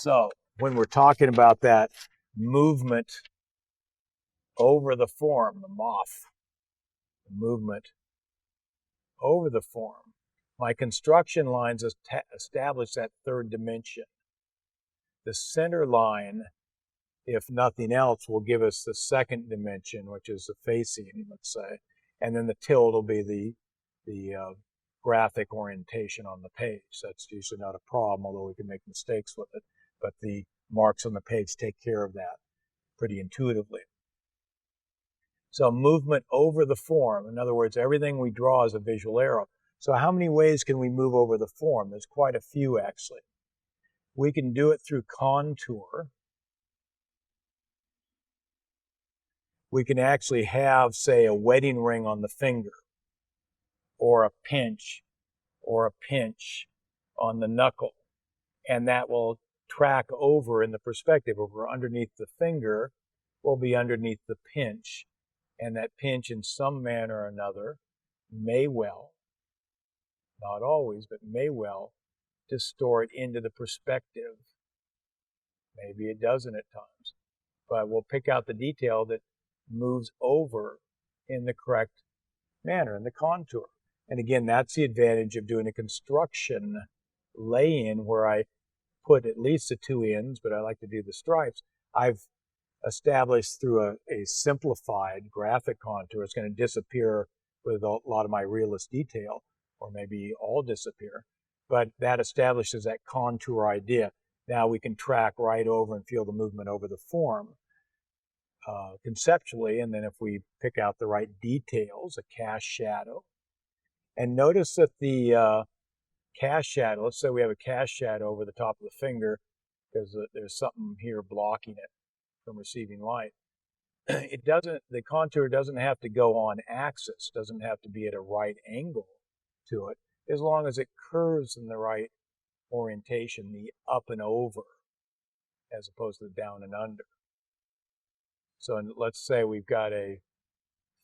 So when we're talking about that movement over the form, the moth, the movement over the form, my construction lines establish that third dimension. The center line, if nothing else, will give us the second dimension, which is the facing, let's say, and then the tilde will be the graphic orientation on the page. That's usually not a problem, although we can make mistakes with it, but the marks on the page take care of that pretty intuitively. So movement over the form, in other words, everything we draw is a visual arrow. So how many ways can we move over the form? There's quite a few, actually. We can do it through contour. We can actually have, say, a wedding ring on the finger, or a pinch on the knuckle, and that will track over in the perspective. Over underneath the finger will be underneath the pinch, and that pinch in some manner or another may well, not always, but may well distort into the perspective. Maybe it doesn't at times, but we'll pick out the detail that moves over in the correct manner, in the contour. And again, that's the advantage of doing a construction lay-in where I put at least the two ends, but I like to do the stripes. I've established through a simplified graphic contour. It's going to disappear with a lot of my realist detail, or maybe all disappear. But that establishes that contour idea. Now we can track right over and feel the movement over the form conceptually, and then if we pick out the right details, a cast shadow. And notice that the cast shadow, let's say we have a cast shadow over the top of the finger because there's something here blocking it from receiving light. The contour doesn't have to go on axis, doesn't have to be at a right angle to it, as long as it curves in the right orientation, the up and over, as opposed to the down and under. So let's say we've got a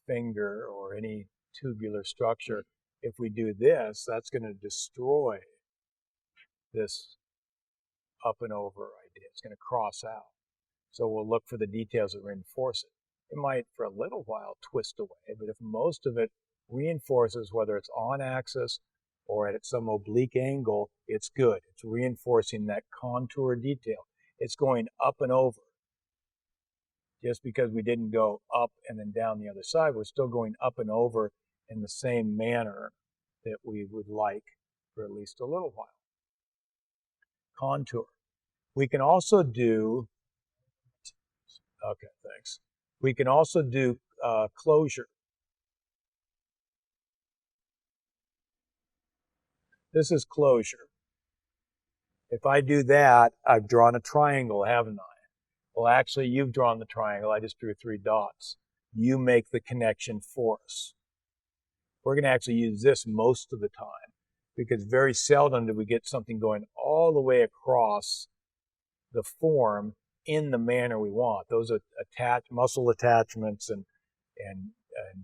finger or any tubular structure. If we do this, that's going to destroy this up and over idea. It's going to cross out. So we'll look for the details that reinforce it. It might, for a little while, twist away, but if most of it reinforces, whether it's on axis or at some oblique angle, it's good. It's reinforcing that contour detail. It's going up and over. Just because we didn't go up and then down the other side, we're still going up and over in the same manner that we would like for at least a little while. Contour. We can also do, okay, thanks. We can also do closure. This is closure. If I do that, I've drawn a triangle, haven't I? Well, actually, you've drawn the triangle. I just drew 3 dots. You make the connection for us. We're going to actually use this most of the time because very seldom do we get something going all the way across the form in the manner we want. Those are muscle attachments and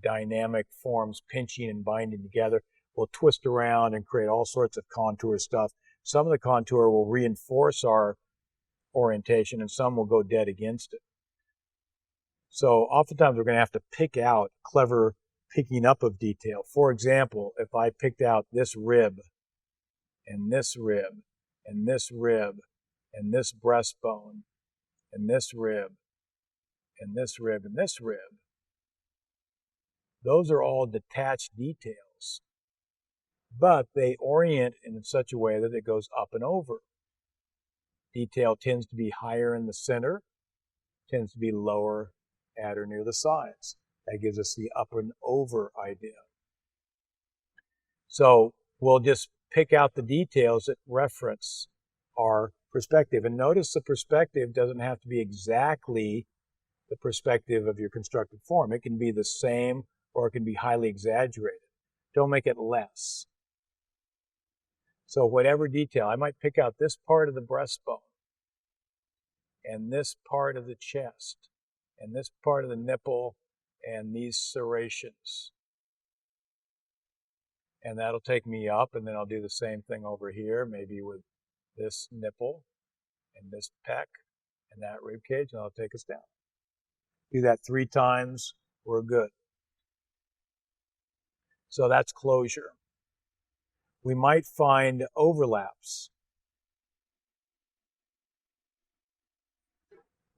dynamic forms pinching and binding together will twist around and create all sorts of contour stuff. Some of the contour will reinforce our orientation and some will go dead against it. So oftentimes we're going to have to pick out clever picking up of detail. For example, if I picked out this rib and this rib and this rib and this breastbone and this rib and this rib and this rib, those are all detached details, but they orient in such a way that it goes up and over. Detail tends to be higher in the center, tends to be lower at or near the sides. That gives us the up and over idea. So we'll just pick out the details that reference our perspective. And notice the perspective doesn't have to be exactly the perspective of your constructed form. It can be the same or it can be highly exaggerated. Don't make it less. So whatever detail, I might pick out this part of the breastbone and this part of the chest and this part of the nipple and these serrations. And that'll take me up, and then I'll do the same thing over here, maybe with this nipple and this pec and that rib cage, and that'll take us down. Do that 3 times, we're good. So that's closure. We might find overlaps.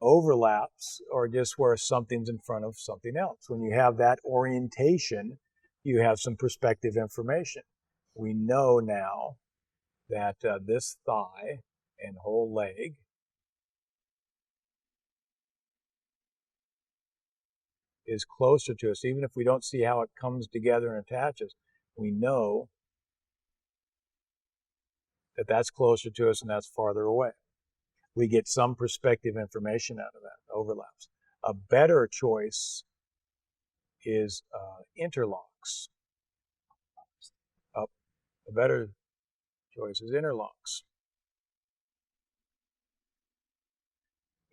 Overlaps are just where something's in front of something else. When you have that orientation, you have some perspective information. We know now that this thigh and whole leg is closer to us. Even if we don't see how it comes together and attaches, we know that that's closer to us and that's farther away. We get some perspective information out of that, overlaps. A better choice is interlocks. A better choice is interlocks.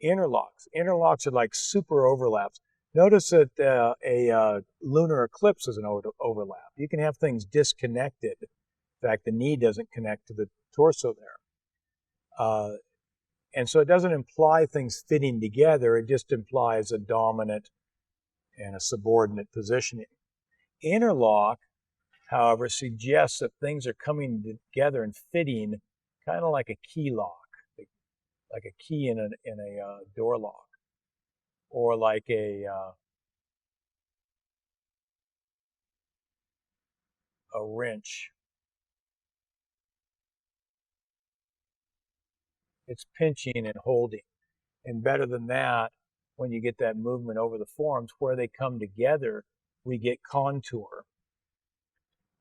Interlocks are like super overlaps. Notice that a lunar eclipse is an overlap. You can have things disconnected. In fact, the knee doesn't connect to the torso there. And so it doesn't imply things fitting together. It just implies a dominant and a subordinate positioning. Interlock, however, suggests that things are coming together and fitting kind of like a key lock, like a key in a door lock, or like a wrench. It's pinching and holding. And better than that, when you get that movement over the forms, where they come together, we get contour.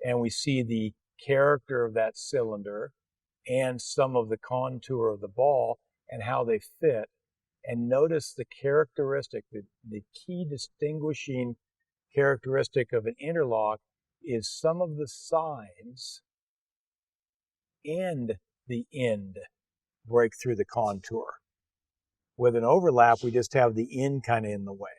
And we see the character of that cylinder and some of the contour of the ball and how they fit. And notice the characteristic, the key distinguishing characteristic of an interlock is some of the sides and the end break through the contour. With an overlap, we just have the end kind of in the way.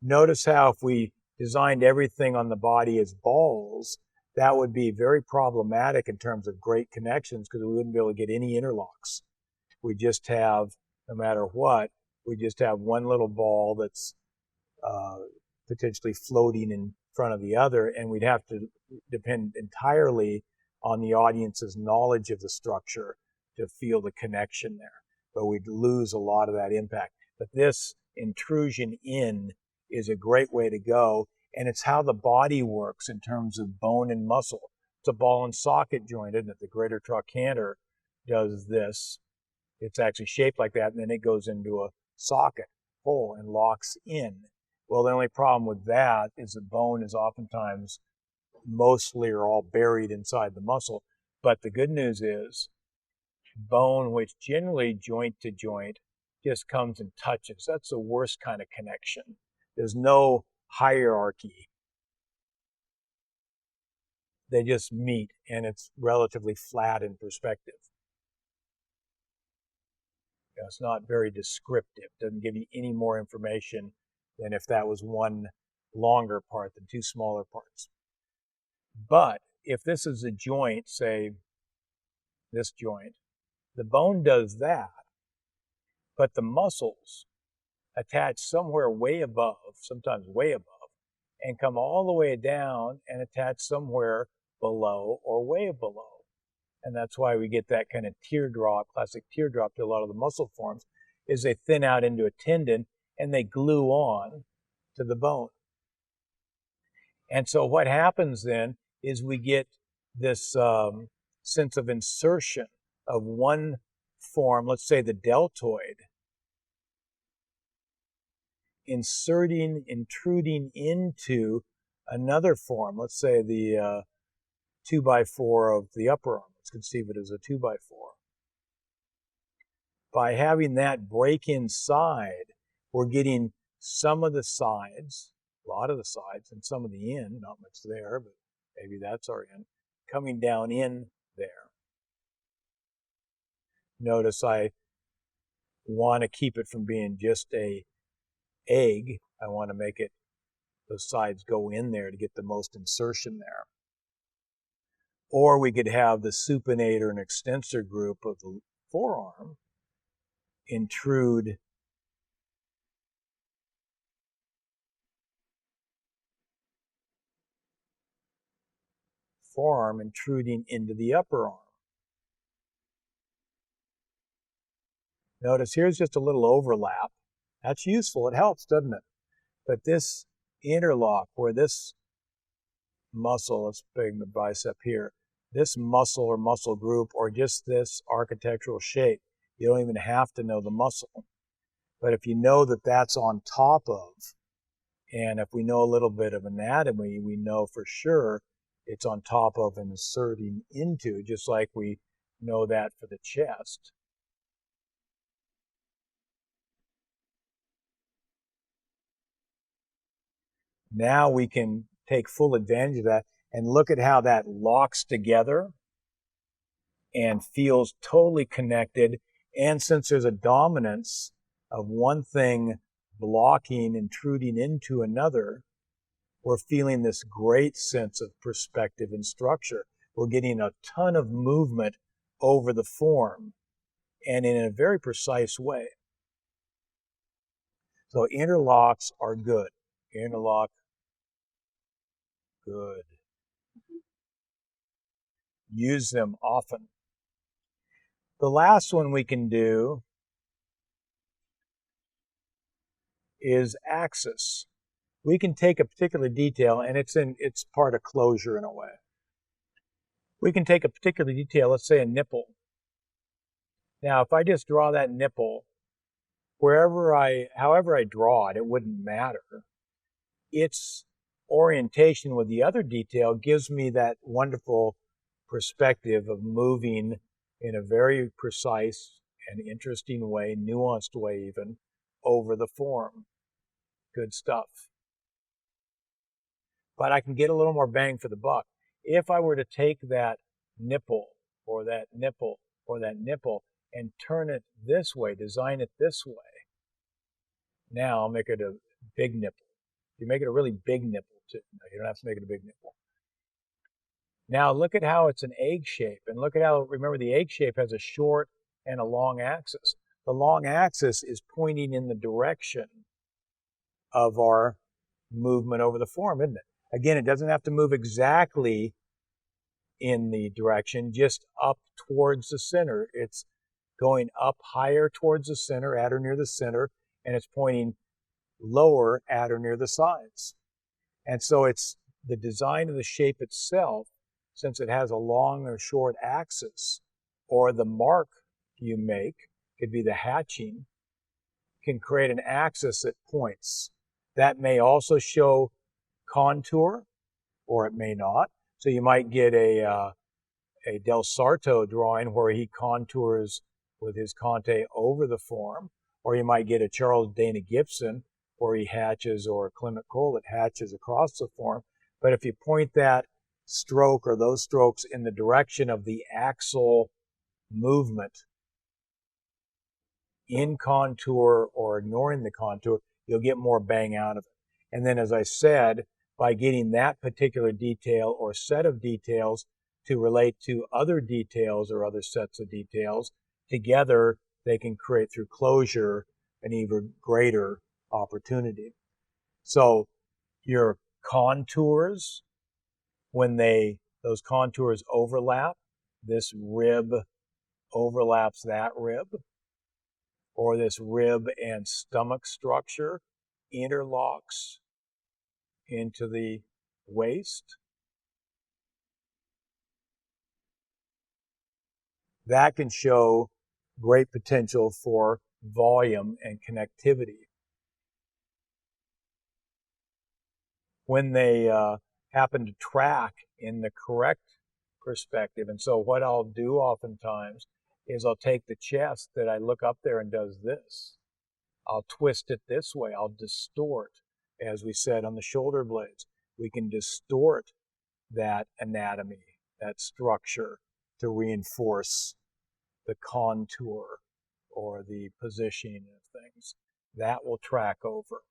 Notice how if we designed everything on the body as balls, that would be very problematic in terms of great connections because we wouldn't be able to get any interlocks. We just have, no matter what, we just have one little ball that's potentially floating in front of the other, and we'd have to depend entirely on the audience's knowledge of the structure to feel the connection there. But we'd lose a lot of that impact. But this intrusion in is a great way to go, and it's how the body works in terms of bone and muscle. It's a ball and socket joint, isn't it? The greater trochanter does this. It's actually shaped like that, and then it goes into a socket hole and locks in. Well, the only problem with that is the bone is oftentimes mostly or all buried inside the muscle. But the good news is bone, which generally joint to joint, just comes and touches. That's the worst kind of connection. There's no hierarchy. They just meet, and it's relatively flat in perspective. It's not very descriptive. It doesn't give you any more information than if that was one longer part than two smaller parts. But if this is a joint, say this joint, the bone does that, but the muscles attach somewhere way above, sometimes way above, and come all the way down and attach somewhere below or way below. And that's why we get that kind of teardrop, classic teardrop to a lot of the muscle forms, is they thin out into a tendon and they glue on to the bone. And so what happens then is we get this sense of insertion of one form, let's say the deltoid, intruding into another form, let's say the 2x4 of the upper arm. Let's conceive it as a 2x4. By having that break inside, we're getting some of the sides, a lot of the sides, and some of the end, not much there, but maybe that's our end, coming down in there. Notice I want to keep it from being just a egg. I want to make it, those sides go in there to get the most insertion there. Or we could have the supinator and extensor group of the forearm intrude forearm intruding into the upper arm. Notice here's just a little overlap. That's useful. It helps, doesn't it? But this interlock where this muscle, let's bring the bicep here, this muscle or muscle group or just this architectural shape, you don't even have to know the muscle. But if you know that that's on top of, and if we know a little bit of anatomy, we know for sure it's on top of and inserting into, just like we know that for the chest. Now we can take full advantage of that and look at how that locks together and feels totally connected. And since there's a dominance of one thing blocking, intruding into another, we're feeling this great sense of perspective and structure. We're getting a ton of movement over the form and in a very precise way. So interlocks are good. Interlock, good. Use them often. The last one we can do is axis. We can take a particular detail, and it's part of closure in a way. We can take a particular detail, let's say a nipple. Now, if I just draw that nipple, however I draw it, it wouldn't matter. Its orientation with the other detail gives me that wonderful perspective of moving in a very precise and interesting way, nuanced way even, over the form. Good stuff. But I can get a little more bang for the buck. If I were to take that nipple or that nipple or that nipple and turn it this way, design it this way, now I'll make it a big nipple. You make it a really big nipple too. No, you don't have to make it a big nipple. Now look at how it's an egg shape, and look at how, remember the egg shape has a short and a long axis. The long axis is pointing in the direction of our movement over the form, isn't it? Again, it doesn't have to move exactly in the direction, just up towards the center. It's going up higher towards the center, at or near the center, and it's pointing lower at or near the sides. And so it's the design of the shape itself, since it has a long or short axis, or the mark you make, could be the hatching, can create an axis that points. That may also show contour, or it may not. So you might get a Del Sarto drawing where he contours with his Conte over the form, or you might get a Charles Dana Gibson where he hatches, or Clement Cole that hatches across the form. But if you point that stroke or those strokes in the direction of the axle movement in contour or ignoring the contour, you'll get more bang out of it. And then, as I said, by getting that particular detail or set of details to relate to other details or other sets of details, together they can create through closure an even greater opportunity. So your contours, when those contours overlap, this rib overlaps that rib, or this rib and stomach structure interlocks into the waist. That can show great potential for volume and connectivity. When they happen to track in the correct perspective. And so what I'll do oftentimes is I'll take the chest that I look up there and does this. I'll twist it this way. I'll distort, as we said on the shoulder blades. We can distort that anatomy, that structure, to reinforce the contour or the positioning of things. That will track over.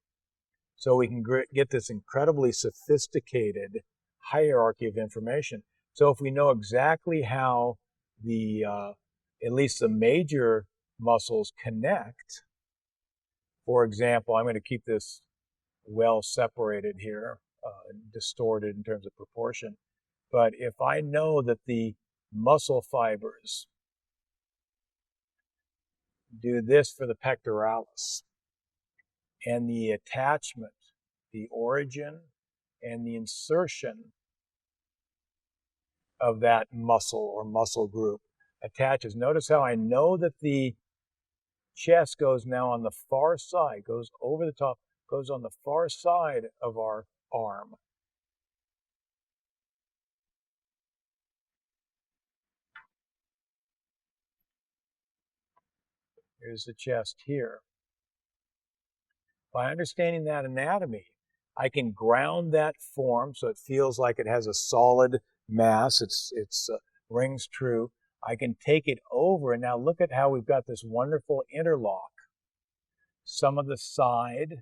So we can get this incredibly sophisticated hierarchy of information. So if we know exactly how at least the major muscles connect. For example, I'm going to keep this well separated here, distorted in terms of proportion. But if I know that the muscle fibers do this for the pectoralis, and the attachment, the origin, and the insertion of that muscle or muscle group attaches. Notice how I know that the chest goes now on the far side, goes over the top, goes on the far side of our arm. Here's the chest here. By understanding that anatomy, I can ground that form so it feels like it has a solid mass. It's rings true. I can take it over, and now look at how we've got this wonderful interlock. Some of the side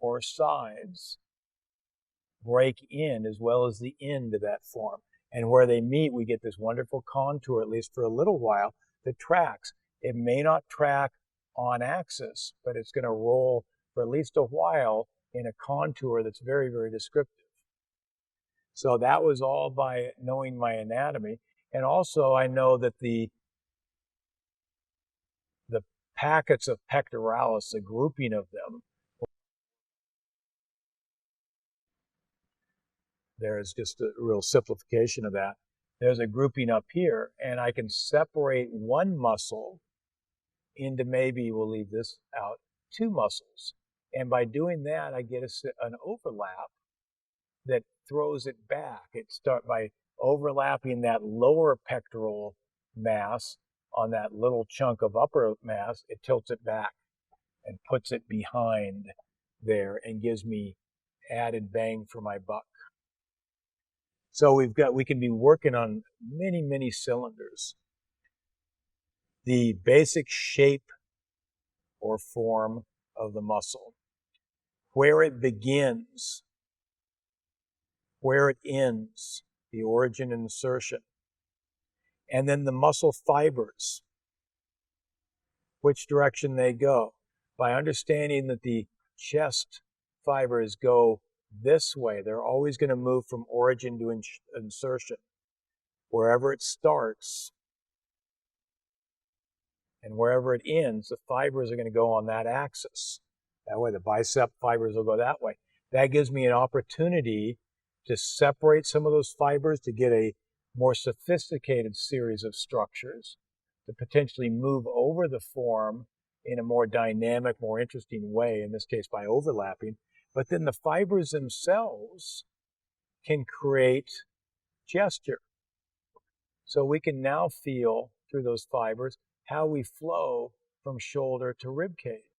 or sides break in as well as the end of that form. And where they meet, we get this wonderful contour, at least for a little while, that tracks. It may not track on axis, but it's going to roll for at least a while in a contour that's very, very descriptive. So that was all by knowing my anatomy. And also I know that the packets of pectoralis, the grouping of them, there's just a real simplification of that. There's a grouping up here, and I can separate one muscle into, maybe we'll leave this out, two muscles. And by doing that, I get an overlap that throws it back. It starts by overlapping that lower pectoral mass on that little chunk of upper mass, it tilts it back and puts it behind there and gives me added bang for my buck. So we can be working on many, many cylinders. The basic shape or form of the muscle, where it begins, where it ends, the origin and insertion, and then the muscle fibers, which direction they go. By understanding that the chest fibers go this way, they're always going to move from origin to insertion. Wherever it starts and wherever it ends, the fibers are going to go on that axis. That way, the bicep fibers will go that way. That gives me an opportunity to separate some of those fibers to get a more sophisticated series of structures, to potentially move over the form in a more dynamic, more interesting way, in this case by overlapping. But then the fibers themselves can create gesture. So we can now feel through those fibers how we flow from shoulder to rib cage.